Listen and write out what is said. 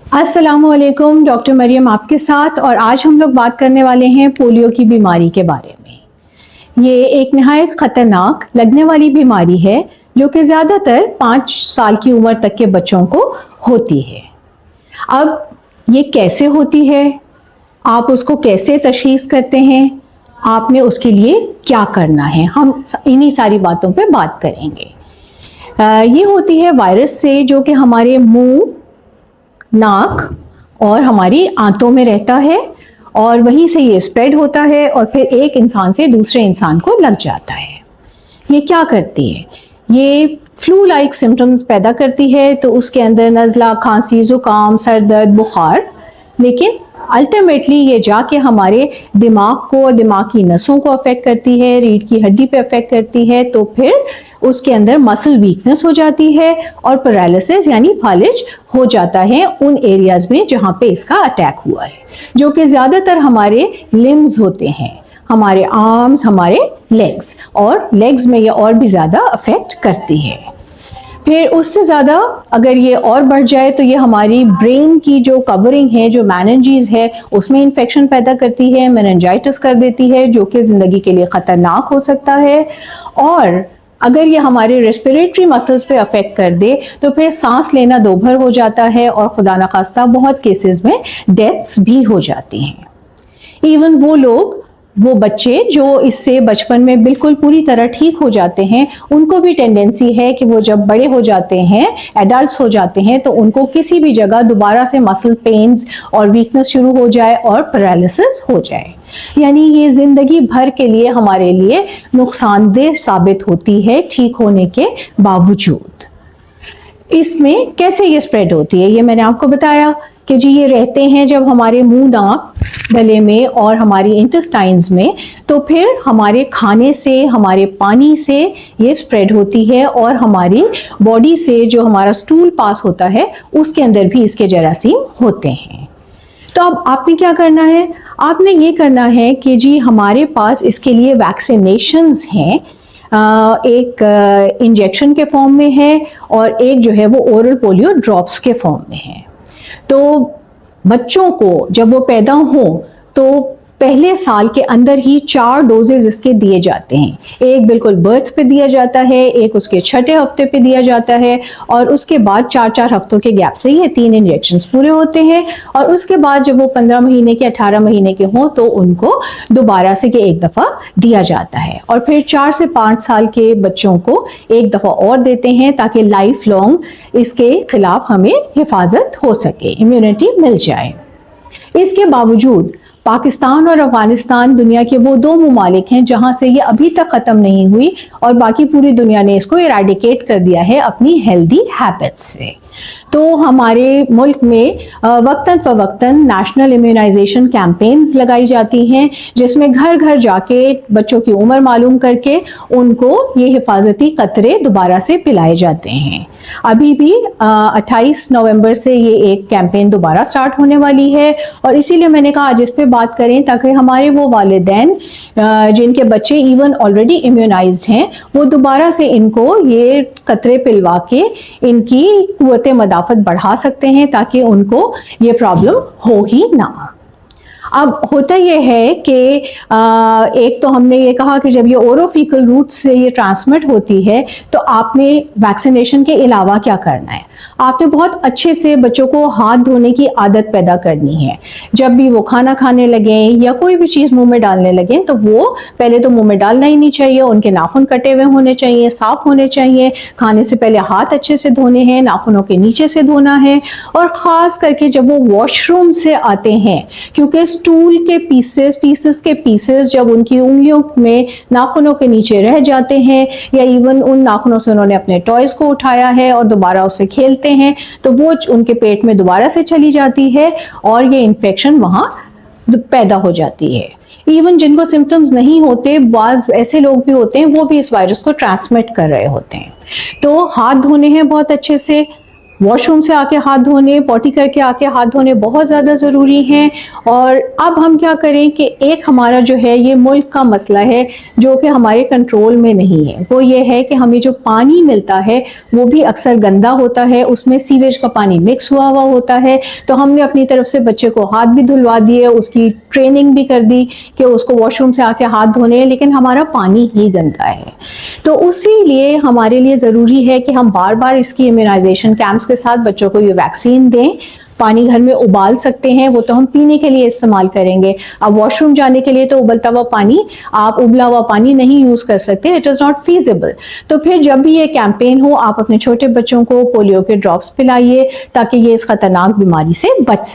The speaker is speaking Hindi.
अस्सलामुअलैकुम, डॉक्टर मरियम आपके साथ। और आज हम लोग बात करने वाले हैं पोलियो की बीमारी के बारे में। ये एक निहायत ख़तरनाक लगने वाली बीमारी है जो कि ज़्यादातर 5 साल की उम्र तक के बच्चों को होती है। अब ये कैसे होती है, आप उसको कैसे तशख़ीस करते हैं, आपने उसके लिए क्या करना है, हम इन्हीं सारी बातों पे बात करेंगे। ये होती है वायरस से जो कि हमारे मुंह, नाक और हमारी आंतों में रहता है और वहीं से ये स्प्रेड होता है और फिर एक इंसान से दूसरे इंसान को लग जाता है। ये क्या करती है? ये फ्लू लाइक सिम्टम्स पैदा करती है, तो उसके अंदर नज़ला, खांसी, ज़ुकाम, सर दर्द, बुखार, लेकिन अल्टीमेटली ये जाके हमारे दिमाग को और दिमाग की नसों को अफेक्ट करती है, रीढ़ की हड्डी पे अफेक्ट करती है, तो फिर उसके अंदर मसल वीकनेस हो जाती है और पैरालिसिस यानी फालिज हो जाता है उन एरियाज में जहां पे इसका अटैक हुआ है, जो कि ज़्यादातर हमारे लिम्स होते हैं, हमारे आर्म्स, हमारे लेग्स, और लेग्स में ये और भी ज़्यादा अफेक्ट करती है। फिर उससे ज़्यादा अगर ये और बढ़ जाए तो ये हमारी ब्रेन की जो कवरिंग है, जो मेनिंजेस है, उसमें इन्फेक्शन पैदा करती है, मेनिंजाइटिस कर देती है, जो कि ज़िंदगी के लिए ख़तरनाक हो सकता है। और अगर ये हमारे रेस्पिरेटरी मसल्स पे अफेक्ट कर दे तो फिर सांस लेना दोभर हो जाता है और खुदा न खास्ता बहुत केसेस में डेथ्स भी हो जाती हैं। इवन वो बच्चे जो इससे बचपन में बिल्कुल पूरी तरह ठीक हो जाते हैं, उनको भी टेंडेंसी है कि वो जब बड़े हो जाते हैं, एडल्ट्स हो जाते हैं, तो उनको किसी भी जगह दोबारा से मसल पेन्स और वीकनेस शुरू हो जाए और पैरालिसिस हो जाए। यानी ये जिंदगी भर के लिए हमारे लिए नुकसानदेह साबित होती है ठीक होने के बावजूद। इसमें कैसे ये स्प्रेड होती है, ये मैंने आपको बताया कि जी ये रहते हैं जब हमारे मुंह, नाक, गले में और हमारी इंटेस्टाइन्स में, तो फिर हमारे खाने से, हमारे पानी से ये स्प्रेड होती है और हमारी बॉडी से जो हमारा स्टूल पास होता है उसके अंदर भी इसके जरासीम होते हैं। तो अब आपने क्या करना है? आपने ये करना है कि जी हमारे पास इसके लिए वैक्सीनेशंस हैं, एक इंजेक्शन के फॉर्म में है और एक जो है वो ओरल पोलियो ड्रॉप्स के फॉर्म में है। तो बच्चों को जब वो पैदा हों तो पहले साल के अंदर ही 4 डोजेज इसके दिए जाते हैं। एक बिल्कुल बर्थ पे दिया जाता है, एक उसके 6ठे हफ्ते पे दिया जाता है और उसके बाद 4-4 हफ्तों के गैप से ये 3 इंजेक्शंस पूरे होते हैं। और उसके बाद जब वो 15 महीने के, 18 महीने के हों तो उनको दोबारा से ये एक दफ़ा दिया जाता है और फिर 4 से 5 साल के बच्चों को एक दफ़ा और देते हैं ताकि लाइफ लॉन्ग इसके खिलाफ हमें हिफाजत हो सके, इम्यूनिटी मिल जाए। इसके बावजूद पाकिस्तान और अफगानिस्तान दुनिया के वो 2 ममालिक हैं जहां से ये अभी तक ख़त्म नहीं हुई और बाकी पूरी दुनिया ने इसको इराडिकेट कर दिया है अपनी हेल्दी हैबिट्स से। तो हमारे मुल्क में वक्तन फ़वक्तन नेशनल इम्यूनाइजेशन कैंपेन्स लगाई जाती हैं, जिसमें घर घर जाके बच्चों की उम्र मालूम करके उनको ये हिफाजती कतरे दोबारा से पिलाए जाते हैं। अभी भी 28 नवंबर से ये एक कैंपेन दोबारा स्टार्ट होने वाली है और इसीलिए मैंने कहा आज इस पे बात करें ताकि हमारे वो वालिदैन जिनके बच्चे इवन ऑलरेडी इम्यूनाइज्ड हैं वो दोबारा से इनको ये कतरे पिलवा के इनकी कुव्वत मदाफत बढ़ा सकते हैं ताकि उनको ये प्रॉब्लम हो ही ना। अब होता यह है कि एक तो हमने ये कहा कि जब ये ओरोफिकल रूट से ये ट्रांसमिट होती है तो आपने वैक्सीनेशन के अलावा क्या करना है? आपने बहुत अच्छे से बच्चों को हाथ धोने की आदत पैदा करनी है। जब भी वो खाना खाने लगें या कोई भी चीज़ मुंह में डालने लगें तो वो पहले तो मुंह में डालना ही नहीं चाहिए, उनके नाखून कटे हुए होने चाहिए, साफ होने चाहिए। खाने से पहले हाथ अच्छे से धोने हैं, नाखूनों के नीचे से धोना है और ख़ास करके जब वो वॉशरूम से आते हैं, क्योंकि स्टूल के पीसेस जब उनकी उंगलियों में, नाखूनों के नीचे रह जाते हैं या इवन उन नाखूनों से उन्होंने अपने टॉयज को उठाया है और दोबारा उसे खेलते हैं तो वो उनके पेट में दोबारा से चली जाती है और ये इन्फेक्शन वहां पैदा हो जाती है। इवन जिनको सिम्टम्स नहीं होते, बाज ऐसे लोग भी होते हैं वो भी इस वायरस को ट्रांसमिट कर रहे होते हैं। तो हाथ धोने हैं बहुत अच्छे से, वॉशरूम से आके हाथ धोने, पॉटी करके आके हाथ धोने बहुत ज़्यादा ज़रूरी हैं। और अब हम क्या करें कि एक हमारा जो है ये मुल्क का मसला है जो कि हमारे कंट्रोल में नहीं है, वो ये है कि हमें जो पानी मिलता है वो भी अक्सर गंदा होता है, उसमें सीवेज का पानी मिक्स हुआ हुआ होता है। तो हमने अपनी तरफ से बच्चे को हाथ भी धुलवा दिए, उसकी ट्रेनिंग भी कर दी कि उसको वॉशरूम से आके हाथ धोने, लेकिन हमारा पानी ही गंदा है। तो उसी लिए हमारे लिए ज़रूरी है कि हम बार बार इसकी इम्यूनाइजेशन कैंप्स के साथ बच्चों को ये वैक्सीन दें। पानी घर में उबाल सकते हैं, वो तो हम पीने के लिए इस्तेमाल करेंगे। अब वॉशरूम जाने के लिए तो उबलता हुआ पानी, आप उबला हुआ पानी नहीं यूज कर सकते, इट इज नॉट फीजिबल। तो फिर जब भी ये कैंपेन हो, आप अपने छोटे बच्चों को पोलियो के ड्रॉप्स पिलाइए ताकि ये इस खतरनाक बीमारी से बच सके।